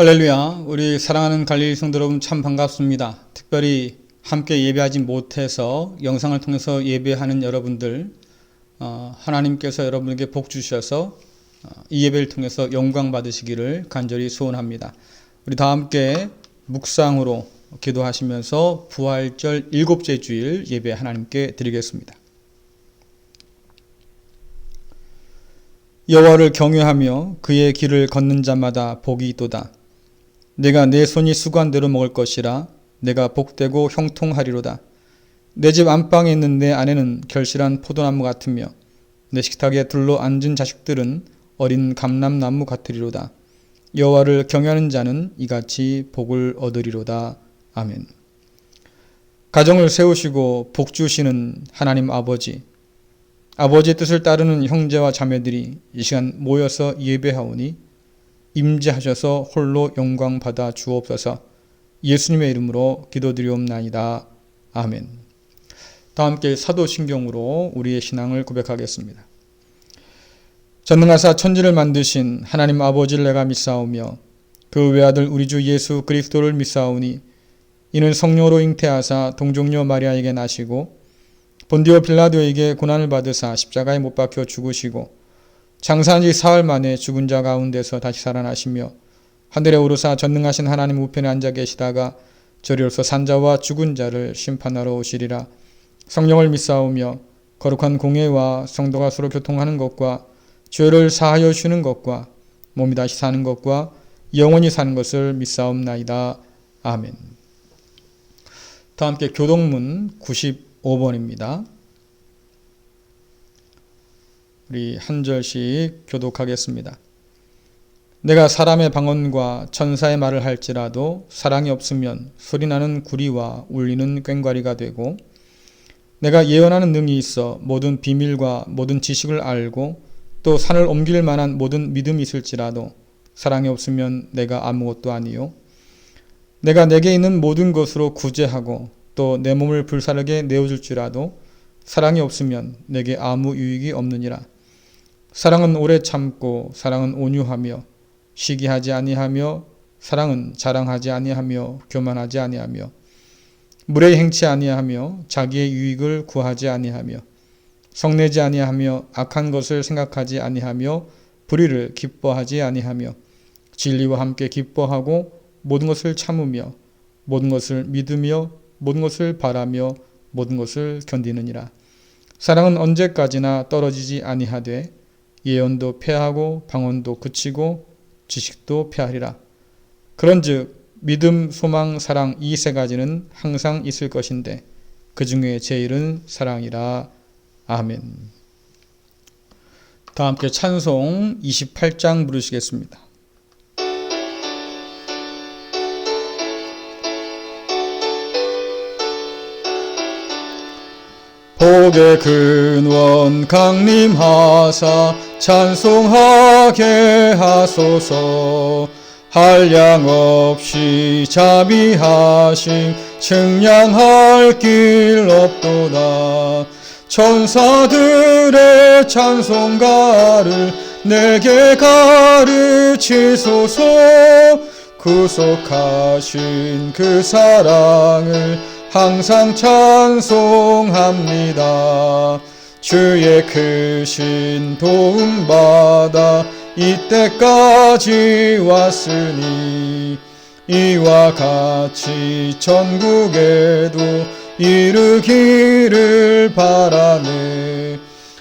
할렐루야. 우리 사랑하는 갈릴리 성도 여러분 참 반갑습니다. 특별히 함께 예배하지 못해서 영상을 통해서 예배하는 여러분들, 하나님께서 여러분에게 복 주셔서 이 예배를 통해서 영광 받으시기를 간절히 소원합니다. 우리 다 함께 묵상으로 기도하시면서 부활절 7째 주일 예배 하나님께 드리겠습니다. 여호와를 경외하며 그의 길을 걷는 자마다 복이 있도다. 내가 내 손이 수고한 대로 먹을 것이라. 내가 복되고 형통하리로다. 내 집 안방에 있는 내 아내는 결실한 포도나무 같으며 내 식탁에 둘러 앉은 자식들은 어린 감람나무 같으리로다. 여호와를 경외하는 자는 이같이 복을 얻으리로다. 아멘. 가정을 세우시고 복 주시는 하나님 아버지, 아버지의 뜻을 따르는 형제와 자매들이 이 시간 모여서 예배하오니 임재하셔서 홀로 영광 받아 주옵소서. 예수님의 이름으로 기도드리옵나이다. 아멘. 다 함께 사도신경으로 우리의 신앙을 고백하겠습니다. 전능하사 천지를 만드신 하나님 아버지를 내가 믿사오며 그 외아들 우리 주 예수 그리스도를 믿사오니 이는 성령으로 잉태하사 동정녀 마리아에게 나시고 본디오 빌라도에게 고난을 받으사 십자가에 못 박혀 죽으시고 장사한 지 사흘 만에 죽은 자 가운데서 다시 살아나시며 하늘에 오르사 전능하신 하나님 우편에 앉아 계시다가 저리로서 산자와 죽은 자를 심판하러 오시리라. 성령을 믿사오며 거룩한 공예와 성도가 서로 교통하는 것과 죄를 사하여 주는 것과 몸이 다시 사는 것과 영원히 사는 것을 믿사옵나이다. 아멘. 다 함께 교동문 95번입니다. 우리 한 절씩 교독하겠습니다. 내가 사람의 방언과 천사의 말을 할지라도 사랑이 없으면 소리나는 구리와 울리는 꽹과리가 되고, 내가 예언하는 능이 있어 모든 비밀과 모든 지식을 알고 또 산을 옮길 만한 모든 믿음이 있을지라도 사랑이 없으면 내가 아무것도 아니요. 내가 내게 있는 모든 것으로 구제하고 또 내 몸을 불사르게 내어줄지라도 사랑이 없으면 내게 아무 유익이 없느니라. 사랑은 오래 참고 사랑은 온유하며 시기하지 아니하며 사랑은 자랑하지 아니하며 교만하지 아니하며 무례히 행치 아니하며 자기의 유익을 구하지 아니하며 성내지 아니하며 악한 것을 생각하지 아니하며 불의를 기뻐하지 아니하며 진리와 함께 기뻐하고 모든 것을 참으며 모든 것을 믿으며 모든 것을 바라며 모든 것을 견디느니라. 사랑은 언제까지나 떨어지지 아니하되 예언도 패하고 방언도 그치고 지식도 패하리라. 그런즉 믿음, 소망, 사랑 이 세 가지는 항상 있을 것인데 그 중에 제일은 사랑이라. 아멘. 다 함께 찬송 28장 부르시겠습니다. 복의 근원 강림하사 찬송하게 하소서. 한량 없이 자비하심 측량할 길 없도다. 천사들의 찬송가를 내게 가르치소서. 구속하신 그 사랑을 항상 찬송합니다. 주의 크신 도움받아 이때까지 왔으니 이와 같이 천국에도 이르기를 바라네.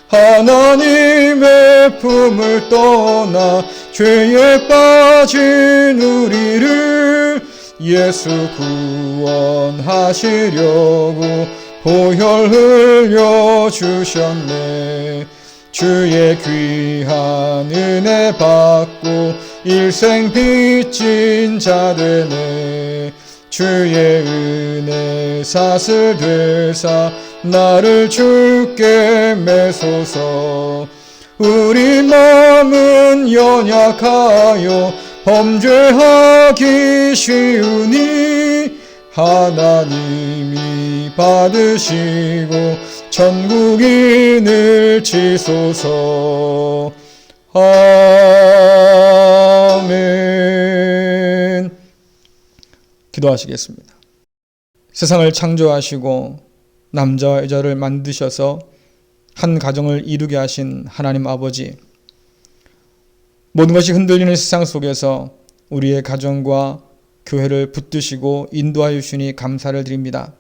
하나님의 품을 떠나 죄에 빠진 우리를 예수 구원하시려고 보혈 흘려주셨네. 주의 귀한 은혜 받고 일생 빚진 자 되네. 주의 은혜 사슬 되사 나를 주께 매소서. 우리 마음은 연약하여 범죄하기 쉬우니 하나님이 받으시고 천국인을 치소서. 아멘. 기도하시겠습니다. 세상을 창조하시고 남자와 여자를 만드셔서 한 가정을 이루게 하신 하나님 아버지, 모든 것이 흔들리는 세상 속에서 우리의 가정과 교회를 붙드시고 인도하여 주시니 감사를 드립니다.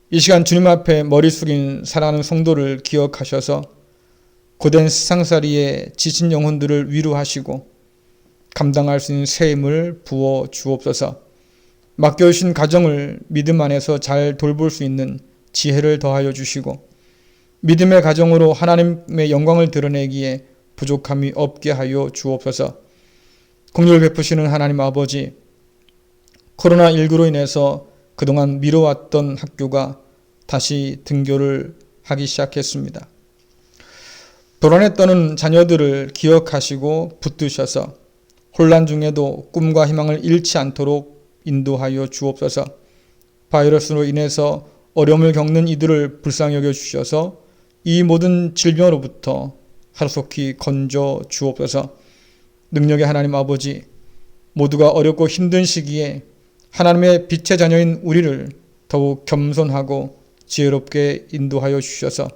이 시간 주님 앞에 머리 숙인 사랑하는 성도를 기억하셔서 고된 세상살이에 지친 영혼들을 위로하시고 감당할 수 있는 새 힘을 부어 주옵소서. 맡겨주신 가정을 믿음 안에서 잘 돌볼 수 있는 지혜를 더하여 주시고 믿음의 가정으로 하나님의 영광을 드러내기에 부족함이 없게 하여 주옵소서. 긍휼 베푸시는 하나님 아버지, 코로나19로 인해서 그동안 미뤄왔던 학교가 다시 등교를 하기 시작했습니다. 불안에 떠는 자녀들을 기억하시고 붙드셔서 혼란 중에도 꿈과 희망을 잃지 않도록 인도하여 주옵소서. 바이러스로 인해서 어려움을 겪는 이들을 불쌍히 여겨 주셔서 이 모든 질병으로부터 하루속히 건져 주옵소서. 능력의 하나님 아버지, 모두가 어렵고 힘든 시기에 하나님의 빛의 자녀인 우리를 더욱 겸손하고 지혜롭게 인도하여 주셔서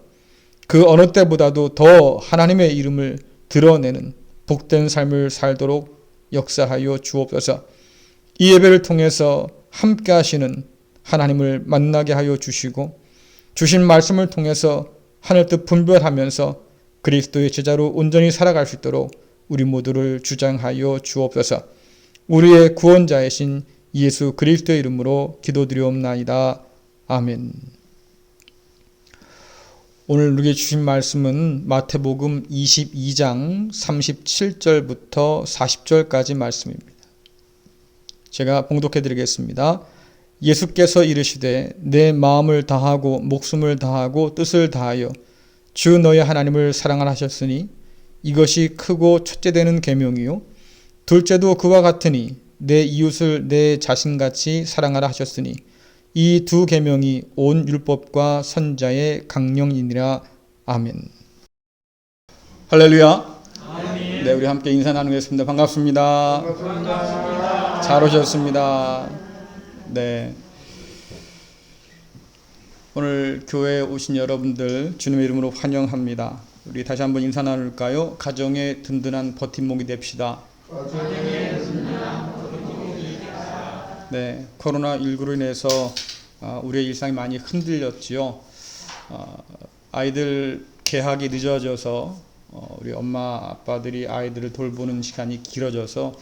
그 어느 때보다도 더 하나님의 이름을 드러내는 복된 삶을 살도록 역사하여 주옵소서. 이 예배를 통해서 함께 하시는 하나님을 만나게 하여 주시고 주신 말씀을 통해서 하늘 뜻 분별하면서 그리스도의 제자로 온전히 살아갈 수 있도록 우리 모두를 주장하여 주옵소서. 우리의 구원자이신 예수 그리스도의 이름으로 기도드리옵나이다. 아멘. 오늘 우리에게 주신 말씀은 마태복음 22장 37절부터 40절까지 말씀입니다. 제가 봉독해 드리겠습니다. 예수께서 이르시되 내 마음을 다하고 목숨을 다하고 뜻을 다하여 주 너의 하나님을 사랑하라 하셨으니 이것이 크고 첫째 되는 계명이요 둘째도 그와 같으니 내 이웃을 내 자신같이 사랑하라 하셨으니 이 두 계명이 온 율법과 선자의 강령이니라. 아멘. 할렐루야. 아멘. 네, 우리 함께 인사 나누겠습니다. 반갑습니다. 반갑습니다. 잘 오셨습니다. 네. 오늘 교회에 오신 여러분들 주님의 이름으로 환영합니다. 우리 다시 한번 인사 나눌까요? 가정의 든든한 버팀목이 됩시다. 네, 코로나19로 인해서 우리의 일상이 많이 흔들렸지요. 아이들 개학이 늦어져서 우리 엄마 아빠들이 아이들을 돌보는 시간이 길어져서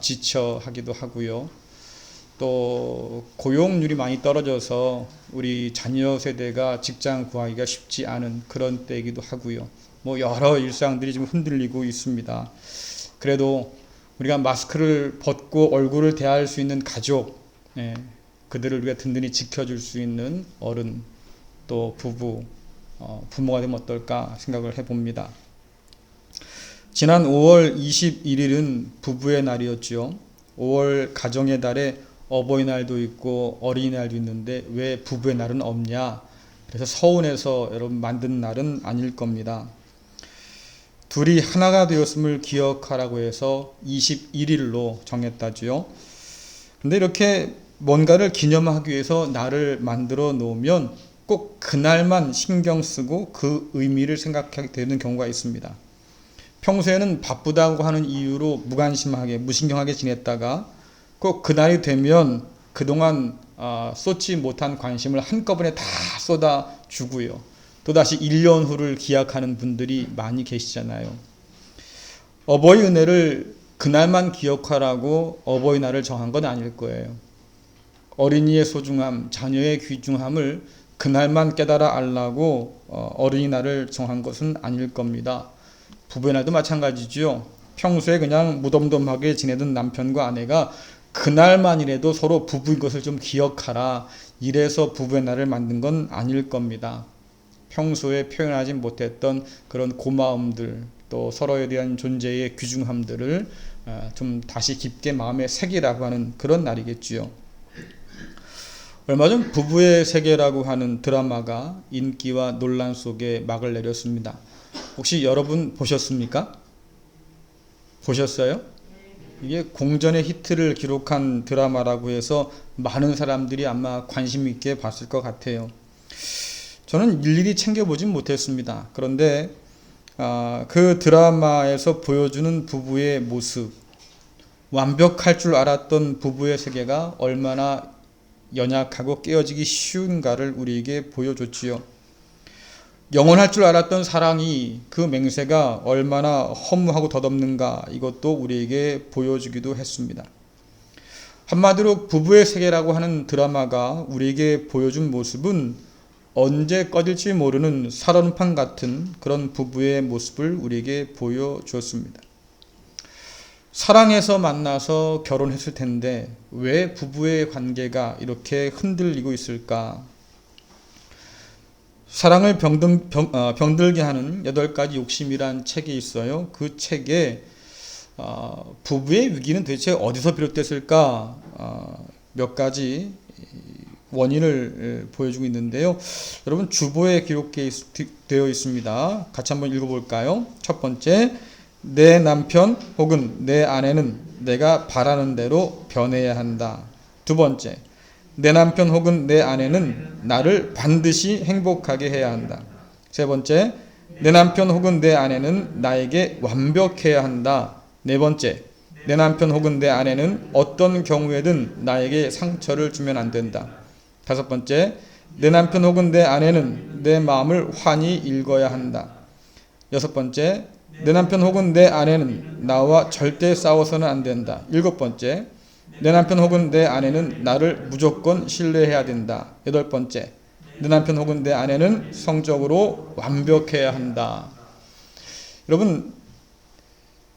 지쳐하기도 하고요. 또 고용률이 많이 떨어져서 우리 자녀 세대가 직장 구하기가 쉽지 않은 그런 때이기도 하고요. 뭐 여러 일상들이 지금 흔들리고 있습니다. 그래도 우리가 마스크를 벗고 얼굴을 대할 수 있는 가족, 그들을 우리가 든든히 지켜줄 수 있는 어른, 또 부부, 부모가 되면 어떨까 생각을 해봅니다. 지난 5월 21일은 부부의 날이었죠. 5월 가정의 달에 어버이날도 있고 어린이날도 있는데 왜 부부의 날은 없냐? 그래서 서운해서 여러분 만든 날은 아닐 겁니다. 둘이 하나가 되었음을 기억하라고 해서 21일로 정했다지요. 근데 이렇게 뭔가를 기념하기 위해서 날을 만들어 놓으면 꼭 그날만 신경 쓰고 그 의미를 생각하게 되는 경우가 있습니다. 평소에는 바쁘다고 하는 이유로 무관심하게 무신경하게 지냈다가 꼭 그날이 되면 그동안 쏟지 못한 관심을 한꺼번에 다 쏟아주고요. 또다시 1년 후를 기약하는 분들이 많이 계시잖아요. 어버이 은혜를 그날만 기억하라고 어버이날을 정한 건 아닐 거예요. 어린이의 소중함, 자녀의 귀중함을 그날만 깨달아 알라고 어린이날을 정한 것은 아닐 겁니다. 부부의 날도 마찬가지죠. 평소에 그냥 무덤덤하게 지내던 남편과 아내가 그날만이라도 서로 부부인 것을 좀 기억하라. 이래서 부부의 날을 만든 건 아닐 겁니다. 평소에 표현하지 못했던 그런 고마움들, 또 서로에 대한 존재의 귀중함들을 좀 다시 깊게 마음에 새기라고 하는 그런 날이겠지요. 얼마 전 부부의 세계라고 하는 드라마가 인기와 논란 속에 막을 내렸습니다. 혹시 여러분 보셨습니까? 보셨어요? 이게 공전의 히트를 기록한 드라마라고 해서 많은 사람들이 아마 관심 있게 봤을 것 같아요. 저는 일일이 챙겨보진 못했습니다. 그런데 그 드라마에서 보여주는 부부의 모습, 완벽할 줄 알았던 부부의 세계가 얼마나 연약하고 깨어지기 쉬운가를 우리에게 보여줬지요. 영원할 줄 알았던 사랑이 그 맹세가 얼마나 허무하고 덧없는가, 이것도 우리에게 보여주기도 했습니다. 한마디로 부부의 세계라고 하는 드라마가 우리에게 보여준 모습은 언제 꺼질지 모르는 살얼음판 같은 그런 부부의 모습을 우리에게 보여주었습니다. 사랑해서 만나서 결혼했을 텐데 왜 부부의 관계가 이렇게 흔들리고 있을까? 사랑을 병들게 하는 8가지 욕심이란 책이 있어요. 그 책에 부부의 위기는 도대체 어디서 비롯됐을까? 몇 가지 원인을 보여주고 있는데요. 여러분 주보에 기록되어 있습니다. 같이 한번 읽어볼까요? 첫 번째, 내 남편 혹은 내 아내는 내가 바라는 대로 변해야 한다. 두 번째, 내 남편 혹은 내 아내는 나를 반드시 행복하게 해야 한다. 세 번째, 내 남편 혹은 내 아내는 나에게 완벽해야 한다. 네 번째, 내 남편 혹은 내 아내는 어떤 경우에든 나에게 상처를 주면 안 된다. 다섯 번째, 내 남편 혹은 내 아내는 내 마음을 환히 읽어야 한다. 여섯 번째, 내 남편 혹은 내 아내는 나와 절대 싸워서는 안 된다. 일곱 번째, 내 남편 혹은 내 아내는 나를 무조건 신뢰해야 된다. 여덟 번째, 내 남편 혹은 내 아내는 성적으로 완벽해야 한다. 여러분,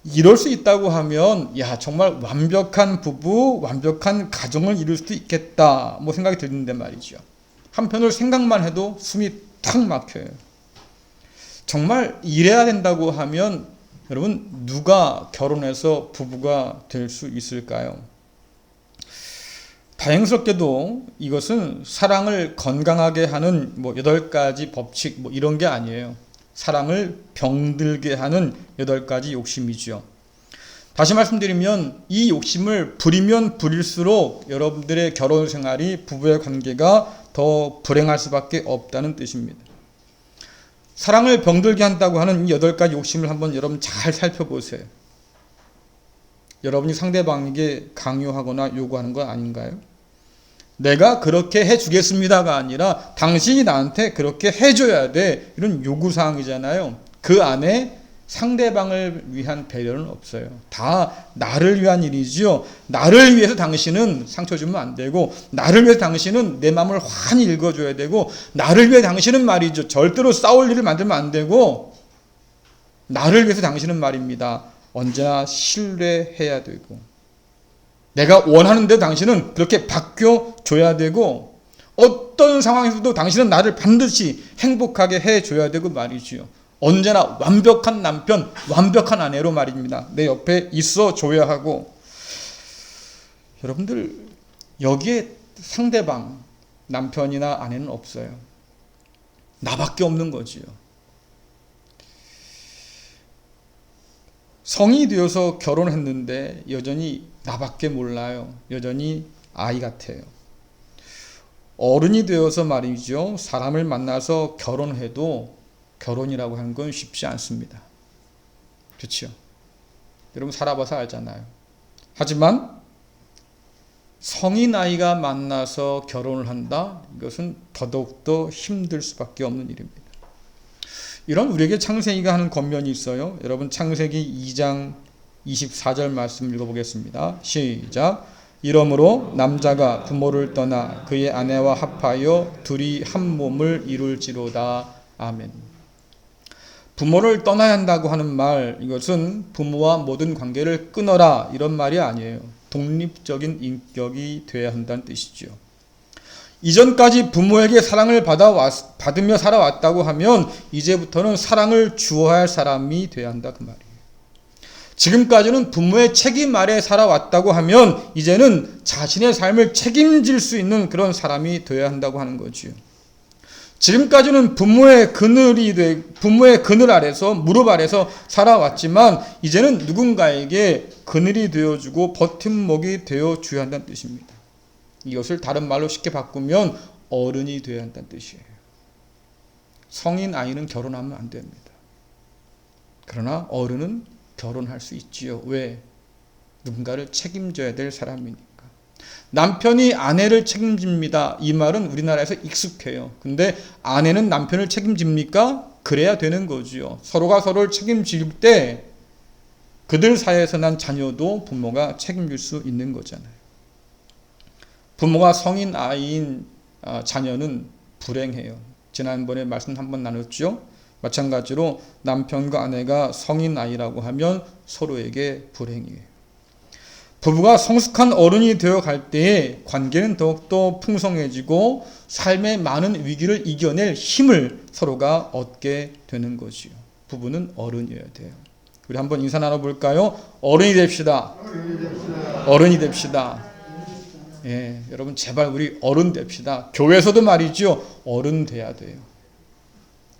이럴 수 있다고 하면 정말 완벽한 부부, 완벽한 가정을 이룰 수도 있겠다 뭐 생각이 드는데 말이죠. 한편으로 생각만 해도 숨이 탁 막혀요. 정말 이래야 된다고 하면 여러분, 누가 결혼해서 부부가 될 수 있을까요? 다행스럽게도 이것은 사랑을 건강하게 하는 8가지 법칙 이런 게 아니에요. 사랑을 병들게 하는 8가지 욕심이죠. 다시 말씀드리면 이 욕심을 부리면 부릴수록 여러분들의 결혼 생활이, 부부의 관계가 더 불행할 수밖에 없다는 뜻입니다. 사랑을 병들게 한다고 하는 이 8가지 욕심을 한번 여러분 잘 살펴보세요. 여러분이 상대방에게 강요하거나 요구하는 건 아닌가요? 내가 그렇게 해주겠습니다가 아니라 당신이 나한테 그렇게 해줘야 돼, 이런 요구사항이잖아요. 그 안에 상대방을 위한 배려는 없어요. 다 나를 위한 일이지요. 나를 위해서 당신은 상처 주면 안 되고, 나를 위해서 당신은 내 마음을 환히 읽어줘야 되고, 나를 위해 당신은 말이죠, 절대로 싸울 일을 만들면 안 되고, 나를 위해서 당신은 말입니다, 언제나 신뢰해야 되고, 내가 원하는 대로 당신은 그렇게 바뀌어줘야 되고, 어떤 상황에서도 당신은 나를 반드시 행복하게 해줘야 되고 말이지요. 언제나 완벽한 남편, 완벽한 아내로 말입니다, 내 옆에 있어줘야 하고. 여러분들, 여기에 상대방, 남편이나 아내는 없어요. 나밖에 없는 거지요. 성이 되어서 결혼했는데 여전히 나밖에 몰라요. 여전히 아이 같아요. 어른이 되어서 말이죠, 사람을 만나서 결혼해도 결혼이라고 하는 건 쉽지 않습니다. 그렇죠? 여러분 살아봐서 알잖아요. 하지만 성인 아이가 만나서 결혼을 한다? 이것은 더더욱더 힘들 수밖에 없는 일입니다. 이런 우리에게 창세기가 하는 권면이 있어요. 여러분 창세기 2장 24절 말씀 읽어보겠습니다. 시작. 이러므로 남자가 부모를 떠나 그의 아내와 합하여 둘이 한 몸을 이룰지로다. 아멘. 부모를 떠나야 한다고 하는 말, 이것은 부모와 모든 관계를 끊어라 이런 말이 아니에요. 독립적인 인격이 돼야 한다는 뜻이죠. 이전까지 부모에게 사랑을 받으며 살아왔다고 하면 이제부터는 사랑을 주어야 할 사람이 돼야 한다 그 말이에요. 지금까지는 부모의 책임 아래 살아왔다고 하면 이제는 자신의 삶을 책임질 수 있는 그런 사람이 되어야 한다고 하는 거지요. 지금까지는 부모의 그늘 아래서, 무릎 아래서 살아왔지만 이제는 누군가에게 그늘이 되어주고 버팀목이 되어줘야 한다는 뜻입니다. 이것을 다른 말로 쉽게 바꾸면 어른이 되어야 한다는 뜻이에요. 성인 아이는 결혼하면 안 됩니다. 그러나 어른은 결혼할 수 있지요. 왜? 누군가를 책임져야 될 사람이니까. 남편이 아내를 책임집니다. 이 말은 우리나라에서 익숙해요. 근데 아내는 남편을 책임집니까? 그래야 되는 거지요. 서로가 서로를 책임질 때 그들 사이에서 난 자녀도 부모가 책임질 수 있는 거잖아요. 부모가 성인 아이인 자녀는 불행해요. 지난번에 말씀 한번 나눴죠. 마찬가지로 남편과 아내가 성인 아이라고 하면 서로에게 불행이에요. 부부가 성숙한 어른이 되어 갈 때에 관계는 더욱더 풍성해지고 삶의 많은 위기를 이겨낼 힘을 서로가 얻게 되는 거지요. 부부는 어른이어야 돼요. 우리 한번 인사 나눠볼까요? 어른이 됩시다. 어른이 됩시다. 예, 여러분 제발 우리 어른 됩시다. 교회에서도 말이죠. 어른 돼야 돼요.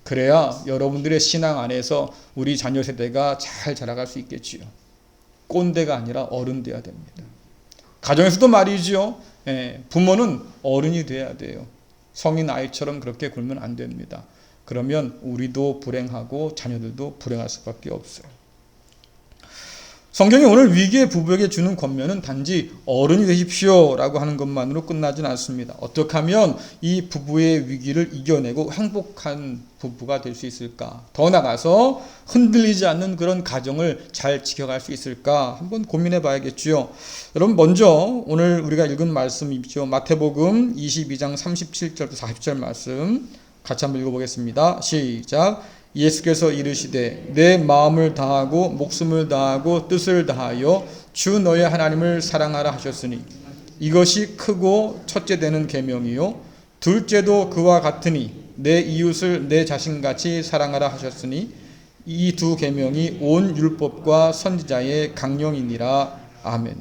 그래야 여러분들의 신앙 안에서 우리 자녀 세대가 잘 자라갈 수 있겠지요. 꼰대가 아니라 어른 돼야 됩니다. 가정에서도 말이죠. 예, 부모는 어른이 돼야 돼요. 성인 아이처럼 그렇게 굴면 안 됩니다. 그러면 우리도 불행하고 자녀들도 불행할 수밖에 없어요. 성경이 오늘 위기의 부부에게 주는 권면은 단지 어른이 되십시오 라고 하는 것만으로 끝나진 않습니다. 어떻게 하면 이 부부의 위기를 이겨내고 행복한 부부가 될 수 있을까? 더 나아가서 흔들리지 않는 그런 가정을 잘 지켜갈 수 있을까? 한번 고민해 봐야겠죠. 여러분 먼저 오늘 우리가 읽은 말씀이죠. 마태복음 22장 37절부터 40절 말씀 같이 한번 읽어보겠습니다. 시작. 예수께서 이르시되 내 마음을 다하고 목숨을 다하고 뜻을 다하여 주 너의 하나님을 사랑하라 하셨으니 이것이 크고 첫째 되는 계명이요 둘째도 그와 같으니 내 이웃을 내 자신같이 사랑하라 하셨으니 이 두 계명이 온 율법과 선지자의 강령이니라. 아멘.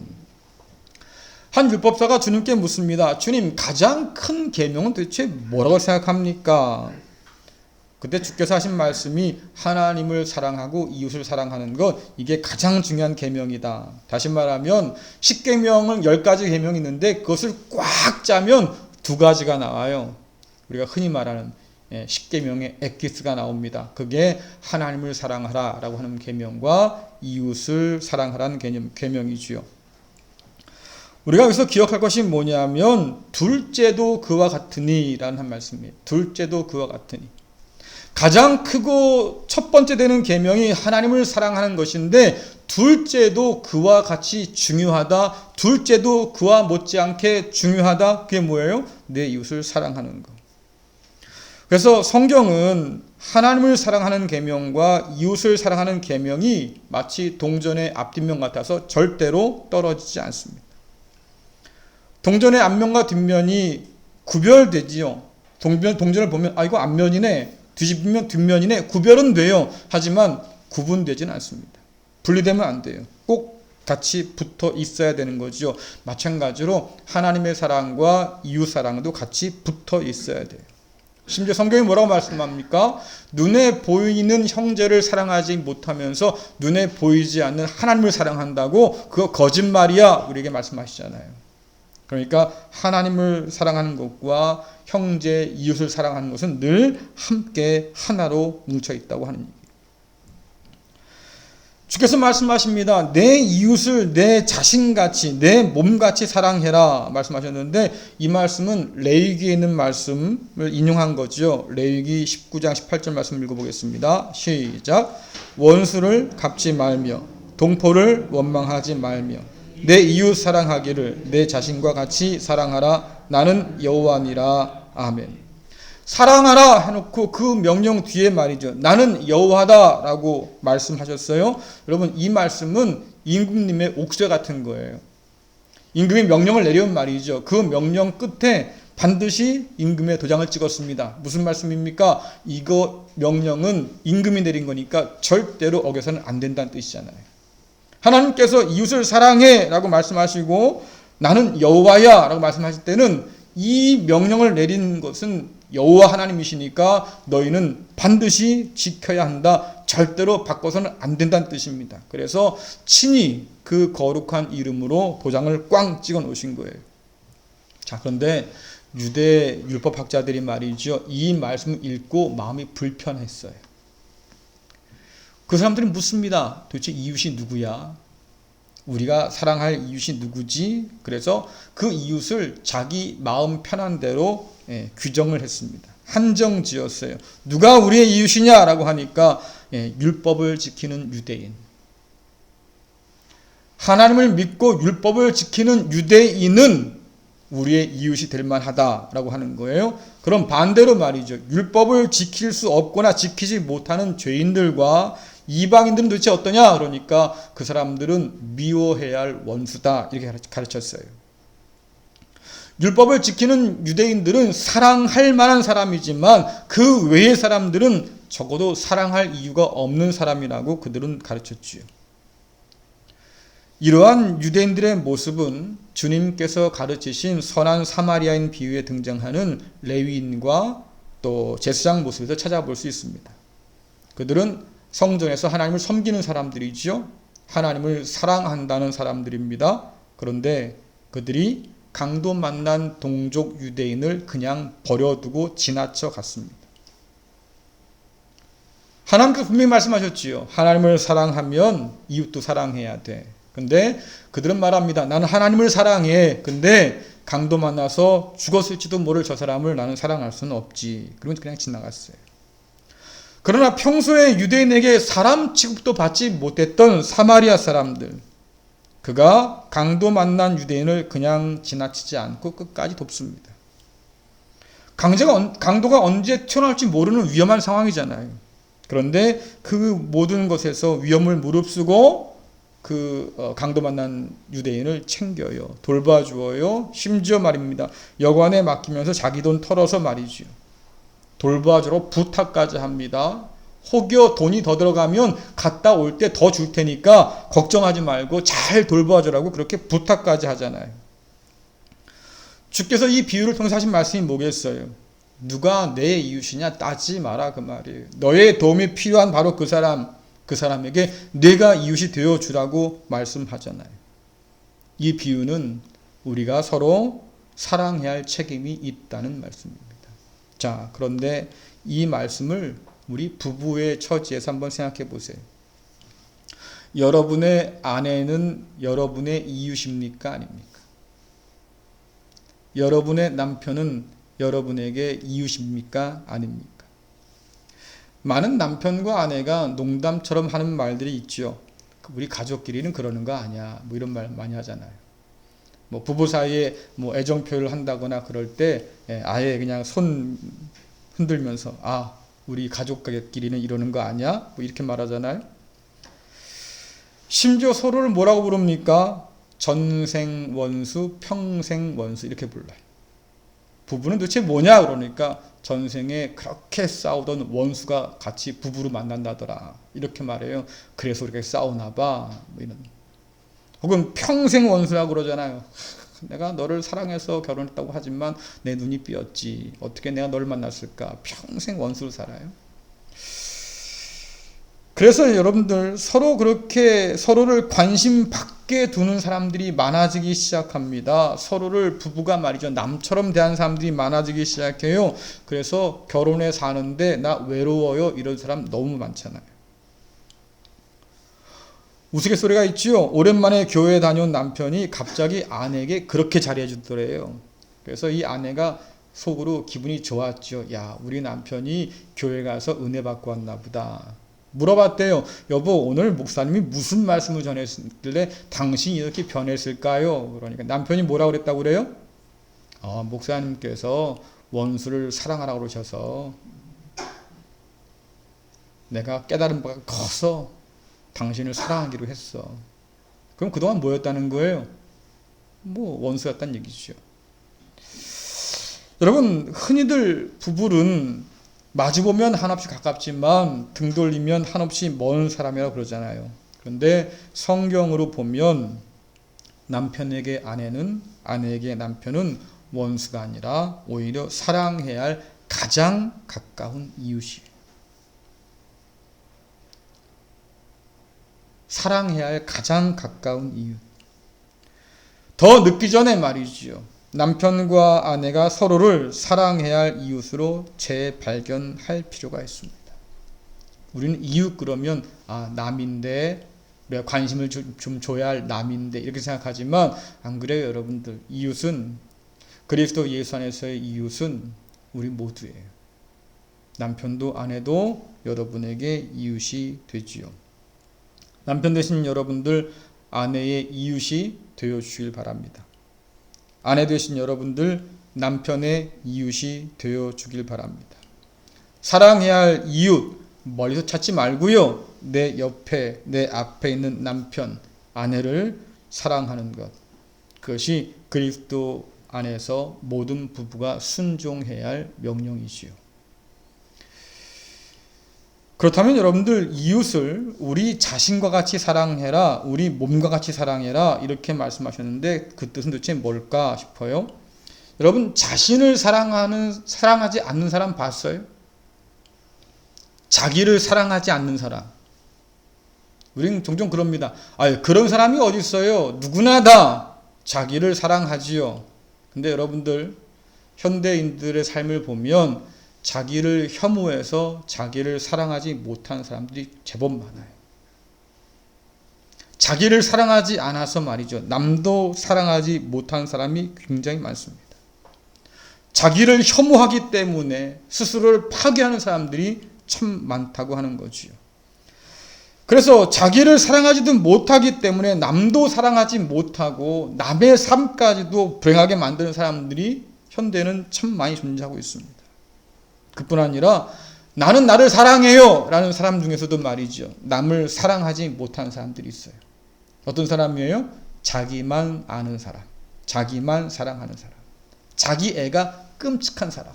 한 율법사가 주님께 묻습니다. 주님, 가장 큰 계명은 도대체 뭐라고 생각합니까? 그때 주께서 하신 말씀이 하나님을 사랑하고 이웃을 사랑하는 것, 이게 가장 중요한 계명이다. 다시 말하면 10계명은 10가지 계명이 있는데 그것을 꽉 짜면 2가지가 나와요. 우리가 흔히 말하는 10계명의 엑기스가 나옵니다. 그게 하나님을 사랑하라 라고 하는 계명과 이웃을 사랑하라는 계명이지요. 우리가 여기서 기억할 것이 뭐냐면 둘째도 그와 같으니 라는 한 말씀이에요. 둘째도 그와 같으니. 가장 크고 첫 번째 되는 계명이 하나님을 사랑하는 것인데 둘째도 그와 같이 중요하다. 둘째도 그와 못지않게 중요하다. 그게 뭐예요? 내 이웃을 사랑하는 것. 그래서 성경은 하나님을 사랑하는 계명과 이웃을 사랑하는 계명이 마치 동전의 앞뒷면 같아서 절대로 떨어지지 않습니다. 동전의 앞면과 뒷면이 구별되지요. 동전을 보면 이거 앞면이네, 뒤집으면 뒷면이네, 구별은 돼요. 하지만 구분되지는 않습니다. 분리되면 안 돼요. 꼭 같이 붙어 있어야 되는 거죠. 마찬가지로 하나님의 사랑과 이웃 사랑도 같이 붙어 있어야 돼요. 심지어 성경이 뭐라고 말씀합니까? 눈에 보이는 형제를 사랑하지 못하면서 눈에 보이지 않는 하나님을 사랑한다고? 그거 거짓말이야. 우리에게 말씀하시잖아요. 그러니까 하나님을 사랑하는 것과 형제, 이웃을 사랑하는 것은 늘 함께 하나로 뭉쳐 있다고 하는 얘기예요. 주께서 말씀하십니다. 내 이웃을 내 자신같이, 내 몸같이 사랑해라 말씀하셨는데 이 말씀은 레위기에 있는 말씀을 인용한 거죠. 레위기 19장 18절 말씀 읽어보겠습니다. 시작. 원수를 갚지 말며 동포를 원망하지 말며 내 이웃 사랑하기를 내 자신과 같이 사랑하라. 나는 여호와니라. 아멘. 사랑하라 해놓고 그 명령 뒤에 말이죠. 나는 여호와다라고 말씀하셨어요. 여러분 이 말씀은 임금님의 옥죄 같은 거예요. 임금이 명령을 내려온 말이죠. 그 명령 끝에 반드시 임금의 도장을 찍었습니다. 무슨 말씀입니까? 이거 명령은 임금이 내린 거니까 절대로 어겨서는 안 된다는 뜻이잖아요. 하나님께서 이웃을 사랑해 라고 말씀하시고 나는 여호와야 라고 말씀하실 때는 이 명령을 내린 것은 여호와 하나님이시니까 너희는 반드시 지켜야 한다. 절대로 바꿔서는 안 된다는 뜻입니다. 그래서 친히 그 거룩한 이름으로 도장을 꽝 찍어 놓으신 거예요. 자, 그런데 유대 율법학자들이 말이죠, 이 말씀을 읽고 마음이 불편했어요. 그 사람들이 묻습니다. 도대체 이웃이 누구야? 우리가 사랑할 이웃이 누구지? 그래서 그 이웃을 자기 마음 편한 대로 규정을 했습니다. 한정 지었어요. 누가 우리의 이웃이냐라고 하니까 율법을 지키는 유대인. 하나님을 믿고 율법을 지키는 유대인은 우리의 이웃이 될 만하다라고 하는 거예요. 그럼 반대로 말이죠. 율법을 지킬 수 없거나 지키지 못하는 죄인들과 이방인들은 도대체 어떠냐? 그러니까 그 사람들은 미워해야 할 원수다. 이렇게 가르쳤어요. 율법을 지키는 유대인들은 사랑할 만한 사람이지만 그 외의 사람들은 적어도 사랑할 이유가 없는 사람이라고 그들은 가르쳤지요. 이러한 유대인들의 모습은 주님께서 가르치신 선한 사마리아인 비유에 등장하는 레위인과 또 제사장 모습에서 찾아볼 수 있습니다. 그들은 성전에서 하나님을 섬기는 사람들이지요. 하나님을 사랑한다는 사람들입니다. 그런데 그들이 강도 만난 동족 유대인을 그냥 버려두고 지나쳐 갔습니다. 하나님께서 분명히 말씀하셨지요. 하나님을 사랑하면 이웃도 사랑해야 돼. 근데 그들은 말합니다. 나는 하나님을 사랑해. 근데 강도 만나서 죽었을지도 모를 저 사람을 나는 사랑할 수는 없지. 그러면 그냥 지나갔어요. 그러나 평소에 유대인에게 사람 취급도 받지 못했던 사마리아 사람들, 그가 강도 만난 유대인을 그냥 지나치지 않고 끝까지 돕습니다. 강도가 언제 튀어나올지 모르는 위험한 상황이잖아요. 그런데 그 모든 것에서 위험을 무릅쓰고 그 강도 만난 유대인을 챙겨요. 돌봐주어요. 심지어 말입니다. 여관에 맡기면서 자기 돈 털어서 말이죠. 돌봐주러 부탁까지 합니다. 혹여 돈이 더 들어가면 갔다 올 때 더 줄 테니까 걱정하지 말고 잘 돌봐주라고 그렇게 부탁까지 하잖아요. 주께서 이 비유를 통해서 하신 말씀이 뭐겠어요? 누가 내 이웃이냐 따지지 마라 그 말이에요. 너의 도움이 필요한 바로 그 사람에게 내가 이웃이 되어주라고 말씀하잖아요. 이 비유는 우리가 서로 사랑해야 할 책임이 있다는 말씀입니다. 자, 그런데 이 말씀을 우리 부부의 처지에서 한번 생각해 보세요. 여러분의 아내는 여러분의 이웃입니까? 아닙니까? 여러분의 남편은 여러분에게 이웃입니까? 아닙니까? 많은 남편과 아내가 농담처럼 하는 말들이 있죠. 우리 가족끼리는 그러는 거 아니야. 뭐 이런 말 많이 하잖아요. 뭐 부부 사이에 뭐 애정 표현을 한다거나 그럴 때 아예 그냥 손 흔들면서 우리 가족끼리는 이러는 거 아니야? 뭐 이렇게 말하잖아요. 심지어 서로를 뭐라고 부릅니까? 전생 원수, 평생 원수 이렇게 불러요. 부부는 도대체 뭐냐? 그러니까 전생에 그렇게 싸우던 원수가 같이 부부로 만난다더라. 이렇게 말해요. 그래서 이렇게 싸우나 봐. 뭐 이런. 혹은 평생 원수라고 그러잖아요. 내가 너를 사랑해서 결혼했다고 하지만 내 눈이 삐었지. 어떻게 내가 너를 만났을까? 평생 원수로 살아요. 그래서 여러분들 서로 그렇게 서로를 관심 받게 두는 사람들이 많아지기 시작합니다. 서로를 부부가 말이죠. 남처럼 대하는 사람들이 많아지기 시작해요. 그래서 결혼해 사는데 나 외로워요. 이런 사람 너무 많잖아요. 우스갯소리가 있지요. 오랜만에 교회에 다녀온 남편이 갑자기 아내에게 그렇게 잘해 주더래요. 그래서 이 아내가 속으로 기분이 좋았죠. 야, 우리 남편이 교회 가서 은혜 받고 왔나 보다. 물어봤대요. 여보, 오늘 목사님이 무슨 말씀을 전했길래 당신이 이렇게 변했을까요? 그러니까 남편이 뭐라고 그랬다고 그래요? 목사님께서 원수를 사랑하라고 그러셔서 내가 깨달은 바가 커서 당신을 사랑하기로 했어. 그럼 그동안 뭐였다는 거예요? 뭐 원수였다는 얘기죠. 여러분, 흔히들 부부는 마주보면 한없이 가깝지만 등 돌리면 한없이 먼 사람이라고 그러잖아요. 그런데 성경으로 보면 남편에게 아내는, 아내에게 남편은 원수가 아니라 오히려 사랑해야 할 가장 가까운 이웃이에요. 사랑해야 할 가장 가까운 이웃. 더 늦기 전에 말이지요. 남편과 아내가 서로를 사랑해야 할 이웃으로 재발견할 필요가 있습니다. 우리는 이웃 그러면 남인데 우리가 관심을 좀 줘야 할 남인데 이렇게 생각하지만 안 그래요, 여러분들. 이웃은 그리스도 예수 안에서의 이웃은 우리 모두예요. 남편도 아내도 여러분에게 이웃이 되지요. 남편 되신 여러분들 아내의 이웃이 되어 주길 바랍니다. 아내 되신 여러분들 남편의 이웃이 되어 주길 바랍니다. 사랑해야 할 이웃 멀리서 찾지 말고요. 내 옆에 내 앞에 있는 남편 아내를 사랑하는 것, 그것이 그리스도 안에서 모든 부부가 순종해야 할 명령이지요. 그렇다면 여러분들 이웃을 우리 자신과 같이 사랑해라, 우리 몸과 같이 사랑해라 이렇게 말씀하셨는데 그 뜻은 도대체 뭘까 싶어요. 여러분 자신을 사랑하지 않는 사람 봤어요? 자기를 사랑하지 않는 사람. 우리는 종종 그럽니다. 그런 사람이 어디 있어요? 누구나 다 자기를 사랑하지요. 근데 여러분들 현대인들의 삶을 보면 자기를 혐오해서 자기를 사랑하지 못하는 사람들이 제법 많아요. 자기를 사랑하지 않아서 말이죠. 남도 사랑하지 못하는 사람이 굉장히 많습니다. 자기를 혐오하기 때문에 스스로를 파괴하는 사람들이 참 많다고 하는 거지요. 그래서 자기를 사랑하지도 못하기 때문에 남도 사랑하지 못하고 남의 삶까지도 불행하게 만드는 사람들이 현대는 참 많이 존재하고 있습니다. 그뿐 아니라 나는 나를 사랑해요 라는 사람 중에서도 말이죠. 남을 사랑하지 못하는 사람들이 있어요. 어떤 사람이에요? 자기만 아는 사람, 자기만 사랑하는 사람, 자기 애가 끔찍한 사람.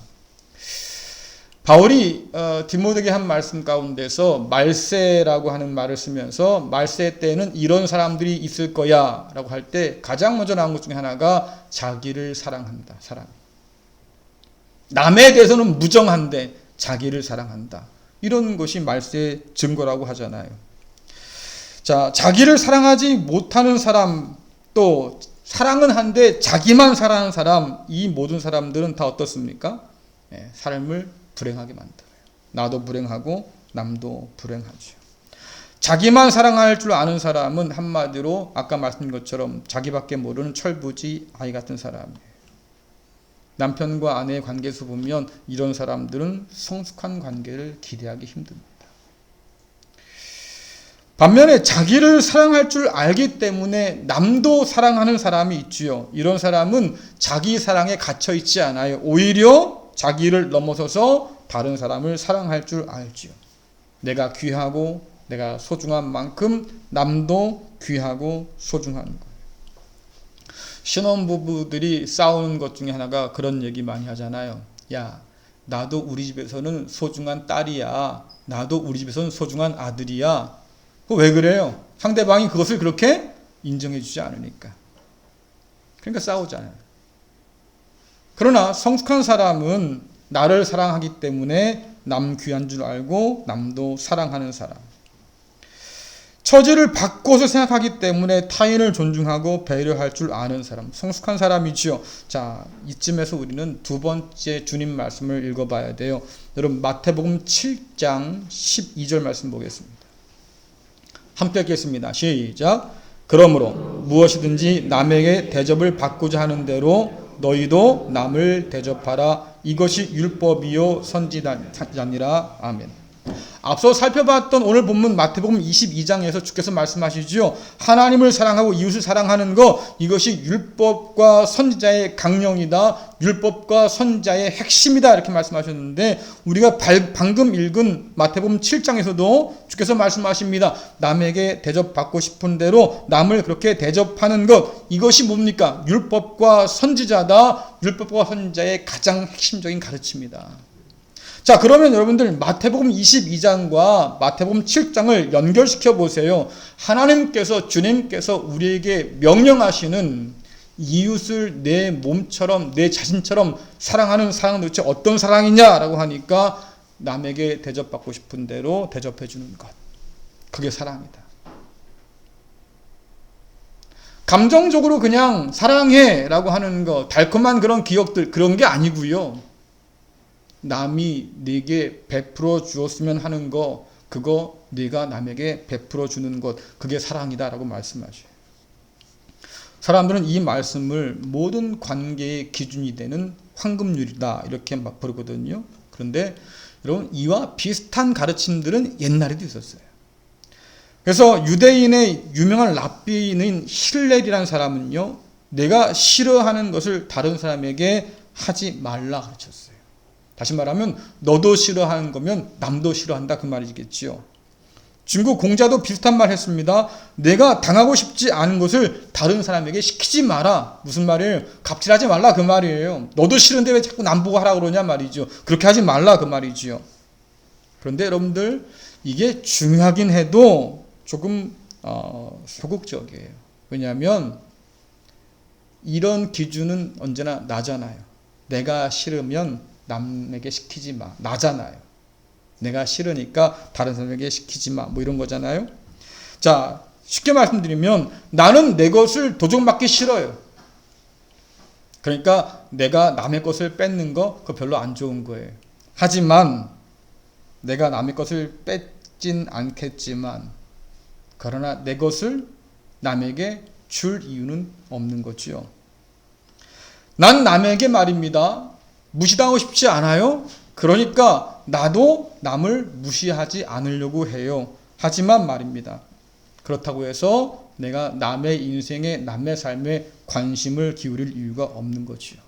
바울이 디모데에게 한 말씀 가운데서 말세라고 하는 말을 쓰면서 말세 때는 이런 사람들이 있을 거야 라고 할 때 가장 먼저 나온 것 중에 하나가 자기를 사랑한다. 사람이 남에 대해서는 무정한데 자기를 사랑한다. 이런 것이 말세의 증거라고 하잖아요. 자, 자기를 사랑하지 못하는 사람, 또 사랑은 한데 자기만 사랑하는 사람, 이 모든 사람들은 다 어떻습니까? 삶을 불행하게 만들어요. 나도 불행하고 남도 불행하죠. 자기만 사랑할 줄 아는 사람은 한마디로 아까 말씀드린 것처럼 자기밖에 모르는 철부지 아이 같은 사람이에요. 남편과 아내의 관계에서 보면 이런 사람들은 성숙한 관계를 기대하기 힘듭니다. 반면에 자기를 사랑할 줄 알기 때문에 남도 사랑하는 사람이 있지요. 이런 사람은 자기 사랑에 갇혀 있지 않아요. 오히려 자기를 넘어서서 다른 사람을 사랑할 줄 알지요. 내가 귀하고 내가 소중한 만큼 남도 귀하고 소중한 거예요. 신혼부부들이 싸우는 것 중에 하나가 그런 얘기 많이 하잖아요. 야, 나도 우리 집에서는 소중한 딸이야. 나도 우리 집에서는 소중한 아들이야. 왜 그래요? 상대방이 그것을 그렇게 인정해 주지 않으니까. 그러니까 싸우잖아요. 그러나 성숙한 사람은 나를 사랑하기 때문에 남 귀한 줄 알고 남도 사랑하는 사람. 처지를 바꿔서 생각하기 때문에 타인을 존중하고 배려할 줄 아는 사람, 성숙한 사람이지요. 자, 이쯤에서 우리는 두 번째 주님 말씀을 읽어봐야 돼요. 여러분 마태복음 7장 12절 말씀 보겠습니다. 함께 읽겠습니다. 시작. 그러므로 무엇이든지 남에게 대접을 받고자 하는 대로 너희도 남을 대접하라. 이것이 율법이요 선지자니라. 아멘. 앞서 살펴봤던 오늘 본문 마태복음 22장에서 주께서 말씀하시죠. 하나님을 사랑하고 이웃을 사랑하는 것, 이것이 율법과 선지자의 강령이다. 율법과 선지자의 핵심이다. 이렇게 말씀하셨는데 우리가 방금 읽은 마태복음 7장에서도 주께서 말씀하십니다. 남에게 대접받고 싶은 대로 남을 그렇게 대접하는 것, 이것이 뭡니까? 율법과 선지자다. 율법과 선지자의 가장 핵심적인 가르침이다. 자, 그러면 여러분들 마태복음 22장과 마태복음 7장을 연결시켜 보세요. 하나님께서, 주님께서 우리에게 명령하시는 이웃을 내 몸처럼 내 자신처럼 사랑하는 사랑은 도대체 어떤 사랑이냐라고 하니까 남에게 대접받고 싶은 대로 대접해 주는 것. 그게 사랑이다. 감정적으로 그냥 사랑해라고 하는 거, 달콤한 그런 기억들, 그런 게 아니고요. 남이 내게 베풀어 주었으면 하는 거, 그거 네가 남에게 베풀어 주는 것, 그게 사랑이다라고 말씀하셔요. 사람들은 이 말씀을 모든 관계의 기준이 되는 황금률이다 이렇게 막 부르거든요. 그런데 여러분, 이와 비슷한 가르침들은 옛날에도 있었어요. 그래서 유대인의 유명한 랍비인 힐렐이라는 사람은요, 내가 싫어하는 것을 다른 사람에게 하지 말라 가르쳤어요. 다시 말하면 너도 싫어하는 거면 남도 싫어한다 그 말이겠지요. 중국 공자도 비슷한 말 했습니다. 내가 당하고 싶지 않은 것을 다른 사람에게 시키지 마라. 무슨 말이에요? 갑질하지 말라 그 말이에요. 너도 싫은데 왜 자꾸 남 보고 하라 그러냐 말이죠. 그렇게 하지 말라 그 말이지요. 그런데 여러분들, 이게 중요하긴 해도 조금 소극적이에요. 왜냐하면 이런 기준은 언제나 나잖아요. 내가 싫으면 남에게 시키지 마. 나잖아요. 내가 싫으니까 다른 사람에게 시키지 마. 뭐 이런 거잖아요. 자, 쉽게 말씀드리면 나는 내 것을 도적맞기 싫어요. 그러니까 내가 남의 것을 뺏는 거 그거 별로 안 좋은 거예요. 하지만 내가 남의 것을 뺏진 않겠지만 그러나 내 것을 남에게 줄 이유는 없는 거지요. 난 남에게 말입니다. 무시당하고 싶지 않아요. 그러니까 나도 남을 무시하지 않으려고 해요. 하지만 말입니다. 그렇다고 해서 내가 남의 인생에 남의 삶에 관심을 기울일 이유가 없는 거지요.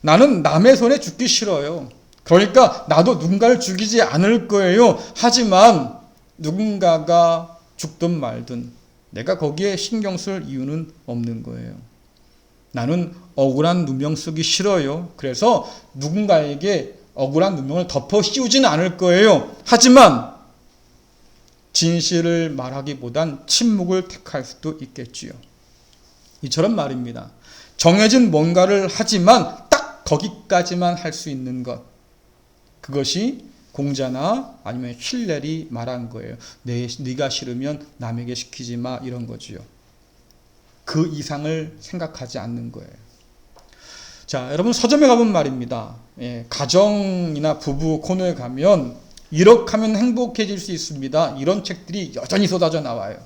나는 남의 손에 죽기 싫어요. 그러니까 나도 누군가를 죽이지 않을 거예요. 하지만 누군가가 죽든 말든 내가 거기에 신경 쓸 이유는 없는 거예요. 나는 억울한 누명 쓰기 싫어요. 그래서 누군가에게 억울한 누명을 덮어 씌우지는 않을 거예요. 하지만 진실을 말하기보단 침묵을 택할 수도 있겠지요. 이처럼 말입니다. 정해진 뭔가를 하지만 딱 거기까지만 할 수 있는 것. 그것이 공자나 아니면 힐렐이 말한 거예요. 네가 싫으면 남에게 시키지 마 이런 거지요. 그 이상을 생각하지 않는 거예요. 자, 여러분 서점에 가본 말입니다. 가정이나 부부 코너에 가면 이렇게 하면 행복해질 수 있습니다. 이런 책들이 여전히 쏟아져 나와요.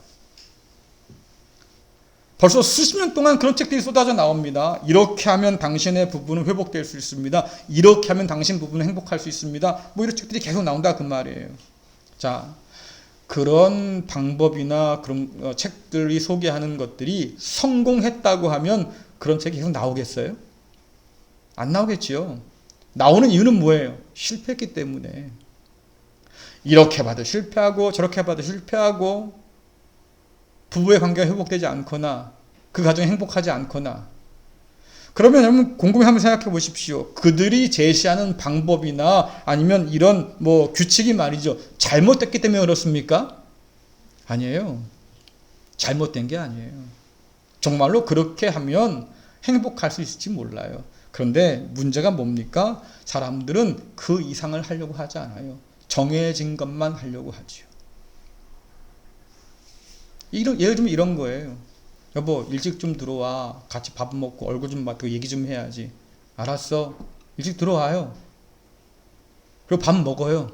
벌써 수십 년 동안 그런 책들이 쏟아져 나옵니다. 이렇게 하면 당신의 부부는 회복될 수 있습니다. 이렇게 하면 당신 부부는 행복할 수 있습니다. 뭐 이런 책들이 계속 나온다 그 말이에요. 자, 그런 방법이나 그런 책들이 소개하는 것들이 성공했다고 하면 그런 책이 계속 나오겠어요? 안 나오겠지요. 나오는 이유는 뭐예요? 실패했기 때문에. 이렇게 봐도 실패하고 저렇게 봐도 실패하고 부부의 관계가 회복되지 않거나 그 가정이 행복하지 않거나 그러면 여러분 곰곰이 한번 생각해 보십시오. 그들이 제시하는 방법이나 아니면 이런 규칙이 말이죠. 잘못됐기 때문에 그렇습니까? 아니에요. 잘못된 게 아니에요. 정말로 그렇게 하면 행복할 수 있을지 몰라요. 그런데 문제가 뭡니까? 사람들은 그 이상을 하려고 하지 않아요. 정해진 것만 하려고 하지요. 예를 들면 이런 거예요. 여보, 일찍 좀 들어와. 같이 밥 먹고 얼굴 좀 맞고 얘기 좀 해야지. 알았어. 일찍 들어와요. 그리고 밥 먹어요.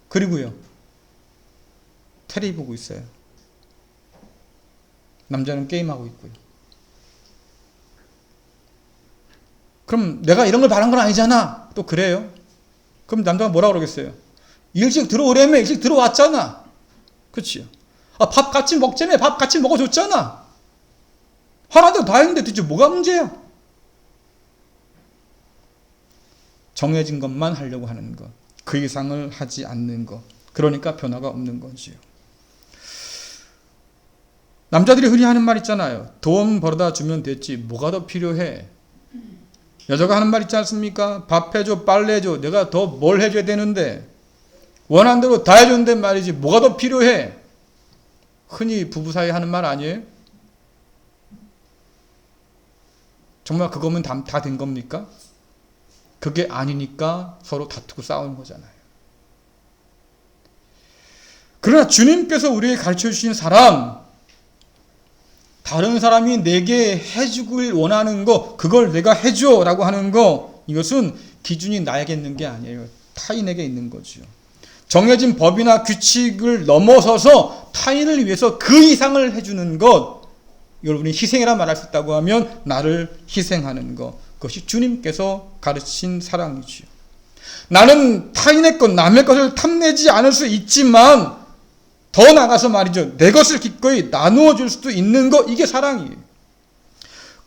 그리고요. 텔레비 보고 있어요. 남자는 게임하고 있고요. 그럼 내가 이런 걸 바란 건 아니잖아. 또 그래요. 그럼 남자가 뭐라 그러겠어요? 일찍 들어오려면 일찍 들어왔잖아. 그렇지요. 밥 같이 먹자며. 밥 같이 먹어줬잖아. 하나도 다 했는데 도대체 뭐가 문제야? 정해진 것만 하려고 하는 것. 그 이상을 하지 않는 것. 그러니까 변화가 없는 거지요. 남자들이 흔히 하는 말 있잖아요. 돈 벌어다 주면 됐지. 뭐가 더 필요해? 여자가 하는 말 있지 않습니까? 밥 해줘, 빨래 해줘. 내가 더 뭘 해줘야 되는데 원하는 대로 다 해줬는데 말이지. 뭐가 더 필요해? 흔히 부부 사이에 하는 말 아니에요? 정말 그거면 다 된 겁니까? 그게 아니니까 서로 다투고 싸우는 거잖아요. 그러나 주님께서 우리에게 가르쳐 주신 사랑, 다른 사람이 내게 해주길 원하는 거, 그걸 내가 해줘 라고 하는 거, 이것은 기준이 나에게 있는 게 아니에요. 타인에게 있는 거죠. 정해진 법이나 규칙을 넘어서서 타인을 위해서 그 이상을 해주는 것, 여러분이 희생이라 말할 수 있다고 하면 나를 희생하는 것, 그것이 주님께서 가르친 사랑이지요. 나는 타인의 것, 남의 것을 탐내지 않을 수 있지만 더 나가서 말이죠. 내 것을 기꺼이 나누어 줄 수도 있는 것, 이게 사랑이에요.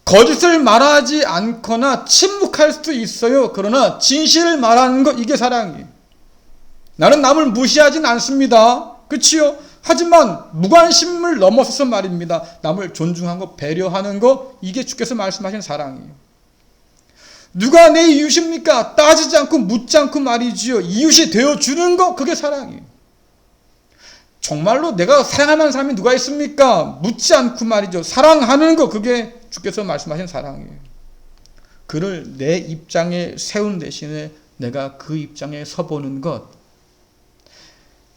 거짓을 말하지 않거나 침묵할 수도 있어요. 그러나 진실을 말하는 것, 이게 사랑이에요. 나는 남을 무시하진 않습니다. 그렇지요? 하지만 무관심을 넘어서서 말입니다. 남을 존중하고 배려하는 것, 이게 주께서 말씀하신 사랑이에요. 누가 내 이웃입니까? 따지지 않고 묻지 않고 말이지요. 이웃이 되어주는 것, 그게 사랑이에요. 정말로 내가 사랑할 만한 사람이 누가 있습니까? 묻지 않고 말이죠. 사랑하는 것, 그게 주께서 말씀하신 사랑이에요. 그를 내 입장에 세운 대신에 내가 그 입장에 서보는 것,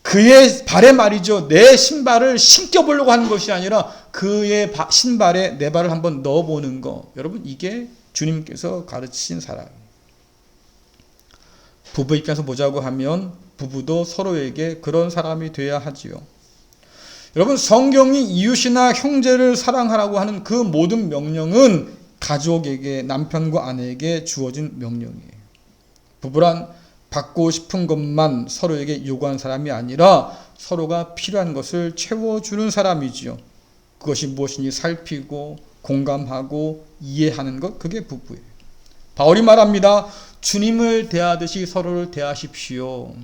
그의 발에 말이죠. 내 신발을 신겨보려고 하는 것이 아니라 그의 신발에 내 발을 한번 넣어보는 것. 여러분, 이게 주님께서 가르치신 사랑이에요. 부부 입장에서 보자고 하면 부부도 서로에게 그런 사람이 돼야 하지요. 여러분, 성경이 이웃이나 형제를 사랑하라고 하는 그 모든 명령은 가족에게, 남편과 아내에게 주어진 명령이에요. 부부란 받고 싶은 것만 서로에게 요구하는 사람이 아니라 서로가 필요한 것을 채워주는 사람이지요. 그것이 무엇인지 살피고 공감하고 이해하는 것, 그게 부부예요. 바울이 말합니다. 주님을 대하듯이 서로를 대하십시오.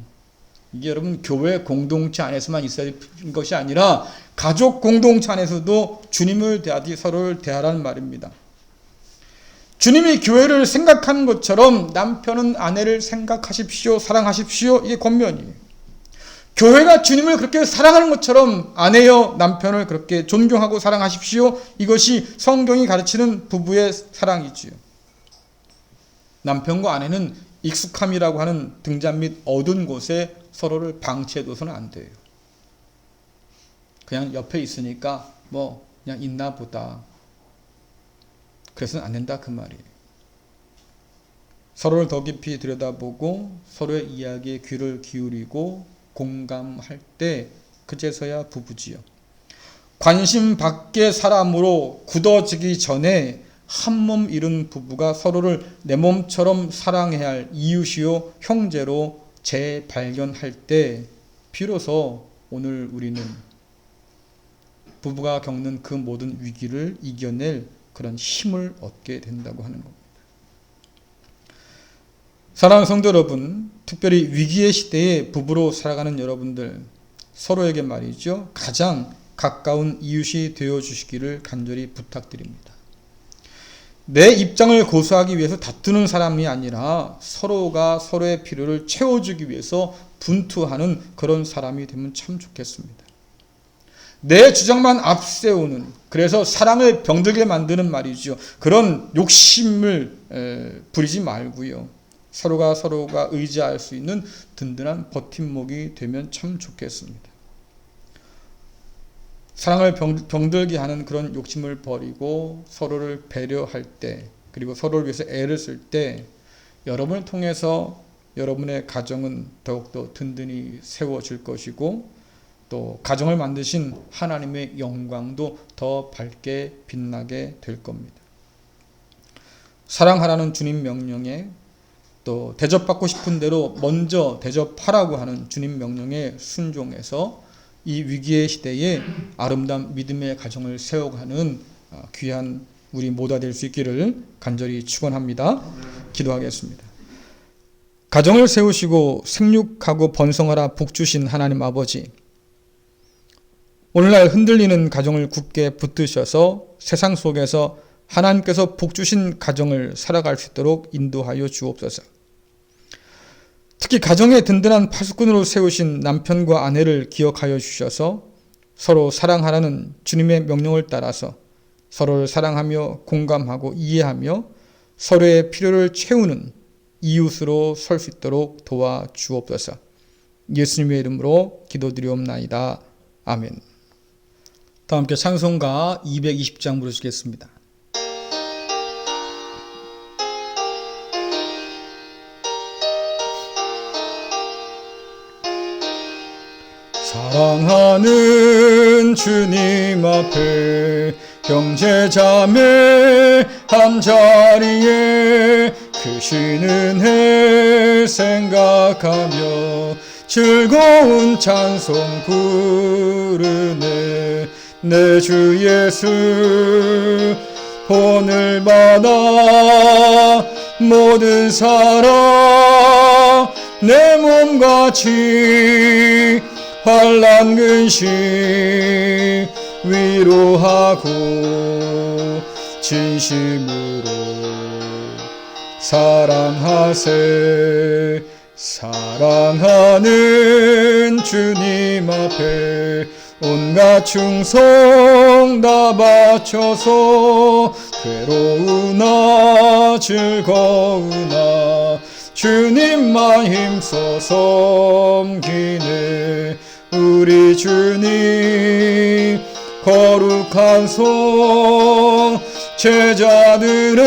이게 여러분 교회 공동체 안에서만 있어야 되는 것이 아니라 가족 공동체 안에서도 주님을 대하듯이 서로를 대하라는 말입니다. 주님이 교회를 생각하는 것처럼 남편은 아내를 생각하십시오. 사랑하십시오. 이게 권면이에요. 교회가 주님을 그렇게 사랑하는 것처럼 아내여 남편을 그렇게 존경하고 사랑하십시오. 이것이 성경이 가르치는 부부의 사랑이지요. 남편과 아내는 익숙함이라고 하는 등잔 및 어두운 곳에 서로를 방치해둬서는 안 돼요. 그냥 옆에 있으니까 뭐 그냥 있나 보다. 그래서는 안 된다 그 말이에요. 서로를 더 깊이 들여다보고 서로의 이야기에 귀를 기울이고 공감할 때 그제서야 부부지요. 관심 밖의 사람으로 굳어지기 전에 한 몸 이룬 부부가 서로를 내 몸처럼 사랑해야 할 이웃이요 형제로 재발견할 때 비로소 오늘 우리는 부부가 겪는 그 모든 위기를 이겨낼 그런 힘을 얻게 된다고 하는 겁니다. 사랑하는 성도 여러분, 특별히 위기의 시대에 부부로 살아가는 여러분들, 서로에게 말이죠, 가장 가까운 이웃이 되어주시기를 간절히 부탁드립니다. 내 입장을 고수하기 위해서 다투는 사람이 아니라 서로가 서로의 필요를 채워주기 위해서 분투하는 그런 사람이 되면 참 좋겠습니다. 내 주장만 앞세우는, 그래서 사랑을 병들게 만드는 말이죠. 그런 욕심을 부리지 말고요. 서로가 의지할 수 있는 든든한 버팀목이 되면 참 좋겠습니다. 사랑을 병들게 하는 그런 욕심을 버리고 서로를 배려할 때, 그리고 서로를 위해서 애를 쓸 때 여러분을 통해서 여러분의 가정은 더욱더 든든히 세워질 것이고 또 가정을 만드신 하나님의 영광도 더 밝게 빛나게 될 겁니다. 사랑하라는 주님 명령에 또 대접받고 싶은 대로 먼저 대접하라고 하는 주님 명령에 순종해서 이 위기의 시대에 아름다운 믿음의 가정을 세워가는 귀한 우리 모두가 될 수 있기를 간절히 축원합니다. 기도하겠습니다. 가정을 세우시고 생육하고 번성하라 복주신 하나님 아버지, 오늘날 흔들리는 가정을 굳게 붙드셔서 세상 속에서 하나님께서 복주신 가정을 살아갈 수 있도록 인도하여 주옵소서. 특히 가정의 든든한 파수꾼으로 세우신 남편과 아내를 기억하여 주셔서 서로 사랑하라는 주님의 명령을 따라서 서로를 사랑하며 공감하고 이해하며 서로의 필요를 채우는 이웃으로 설 수 있도록 도와주옵소서. 예수님의 이름으로 기도드리옵나이다. 아멘. 다 함께 찬송가 220장 부르시겠습니다. 사랑하는 주님 앞에 형제자매 한자리에 크신 은혜 생각하며 즐거운 찬송 부르네. 내 주 예수 오늘마다 모든 사랑 내 몸같이 환난 근심 위로하고 진심으로 사랑하세. 사랑하는 주님 앞에 온갖 충성 다 바쳐서 괴로우나 즐거우나 주님만 힘써 섬기네. 우리 주님 거룩한 손 제자들의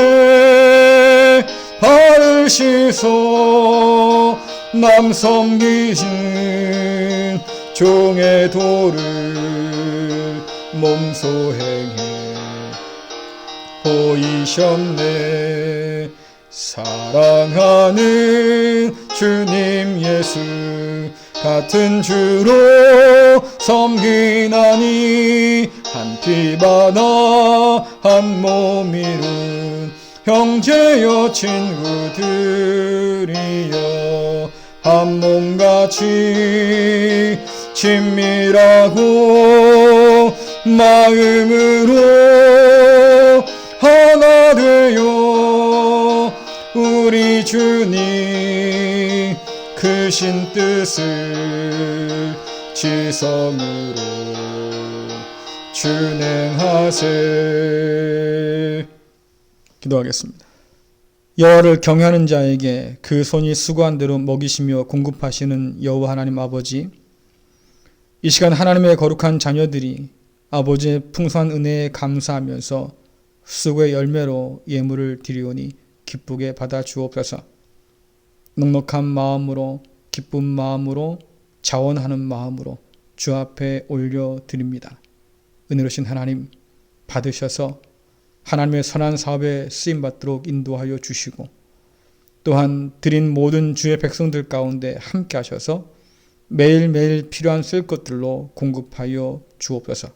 발을 씻어 남 섬기신 종의 도를 몸소 행해 보이셨네. 사랑하는 주님 예수 같은 주로 섬기나니 한 피바다 한 몸 이룬 형제여 친구들이여 한 몸같이 친밀하고 마음으로 하나 되어 우리 주님 크신 뜻을 지성으로 준행하세. 기도하겠습니다. 여호와를 경외하는 자에게 그 손이 수고한 대로 먹이시며 공급하시는 여호와 하나님 아버지, 이 시간 하나님의 거룩한 자녀들이 아버지의 풍성한 은혜에 감사하면서 수고의 열매로 예물을 드리오니 기쁘게 받아 주옵소서. 넉넉한 마음으로 기쁜 마음으로 자원하는 마음으로 주 앞에 올려드립니다. 은혜로우신 하나님 받으셔서 하나님의 선한 사업에 쓰임받도록 인도하여 주시고 또한 드린 모든 주의 백성들 가운데 함께 하셔서 매일매일 필요한 쓸 것들로 공급하여 주옵소서.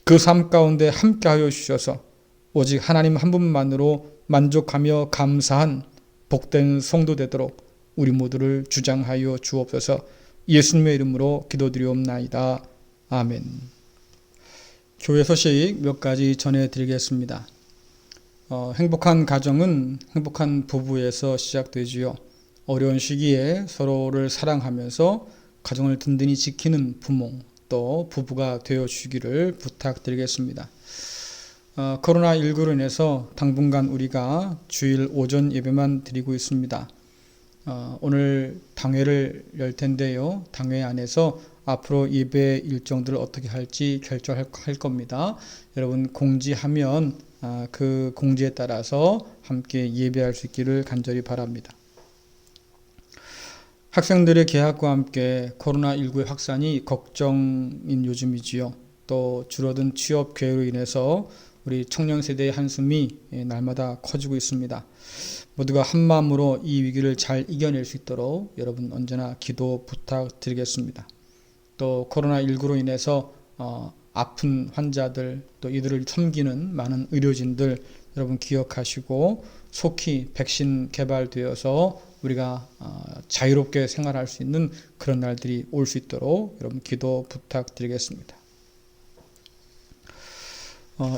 그 삶 가운데 함께 하여 주셔서 오직 하나님 한 분만으로 만족하며 감사한 복된 성도 되도록 우리 모두를 주장하여 주옵소서. 예수님의 이름으로 기도드리옵나이다. 아멘. 교회 소식 몇 가지 전해드리겠습니다. 행복한 가정은 행복한 부부에서 시작되지요. 어려운 시기에 서로를 사랑하면서 가정을 든든히 지키는 부모 또 부부가 되어주기를 부탁드리겠습니다. 코로나19로 인해서 당분간 우리가 주일 오전 예배만 드리고 있습니다. 오늘 당회를 열 텐데요. 당회 안에서 앞으로 예배 일정들을 어떻게 할지 결정할 겁니다. 여러분 공지하면 그 공지에 따라서 함께 예배할 수 있기를 간절히 바랍니다. 학생들의 개학과 함께 코로나19의 확산이 걱정인 요즘이지요. 또 줄어든 취업 기회로 인해서 우리 청년 세대의 한숨이 날마다 커지고 있습니다. 모두가 한마음으로 이 위기를 잘 이겨낼 수 있도록 여러분 언제나 기도 부탁드리겠습니다. 또 코로나19로 인해서 아픈 환자들 또 이들을 섬기는 많은 의료진들 여러분 기억하시고 속히 백신 개발되어서 우리가 자유롭게 생활할 수 있는 그런 날들이 올 수 있도록 여러분 기도 부탁드리겠습니다.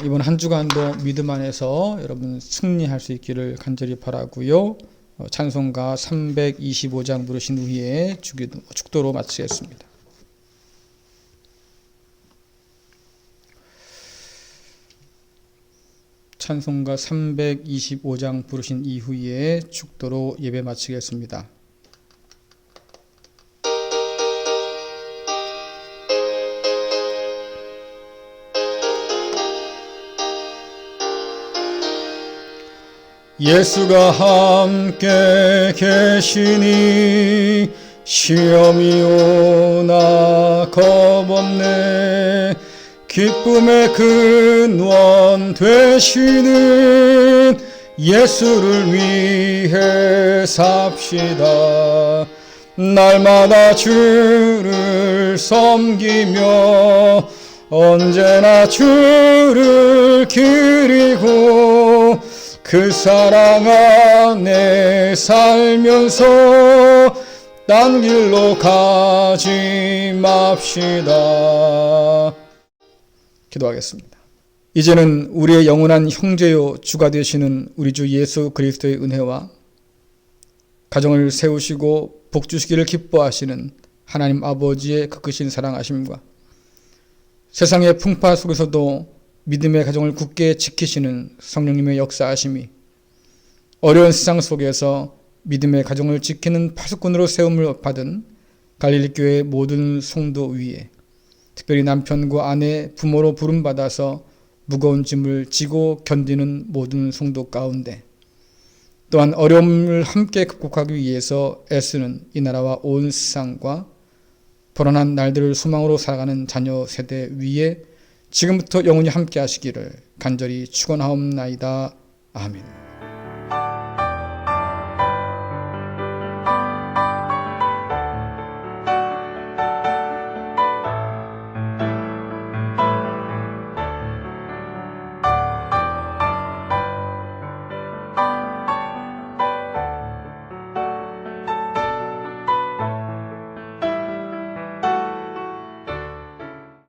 이번 한 주간도 믿음 안에서 여러분 승리할 수 있기를 간절히 바라고요. 찬송가 325장 부르신 후에 축도로 마치겠습니다. 찬송가 325장 부르신 이후에 축도로 예배 마치겠습니다. 예수가 함께 계시니 시험이 오나 겁없네. 기쁨의 근원 되시는 예수를 위해 삽시다. 날마다 주를 섬기며 언제나 주를 기리고 그 사랑 안에 살면서 딴 길로 가지 맙시다. 기도하겠습니다. 이제는 우리의 영원한 형제요 주가 되시는 우리 주 예수 그리스도의 은혜와 가정을 세우시고 복주시기를 기뻐하시는 하나님 아버지의 크크신 사랑하심과 세상의 풍파 속에서도 믿음의 가정을 굳게 지키시는 성령님의 역사하심이 어려운 세상 속에서 믿음의 가정을 지키는 파수꾼으로 세움을 받은 갈릴리 교회의 모든 성도 위에 특별히 남편과 아내, 부모로 부름받아서 무거운 짐을 지고 견디는 모든 성도 가운데 또한 어려움을 함께 극복하기 위해서 애쓰는 이 나라와 온 세상과 불안한 날들을 소망으로 살아가는 자녀 세대 위에 지금부터 영원히 함께 하시기를 간절히 축원하옵나이다. 아멘.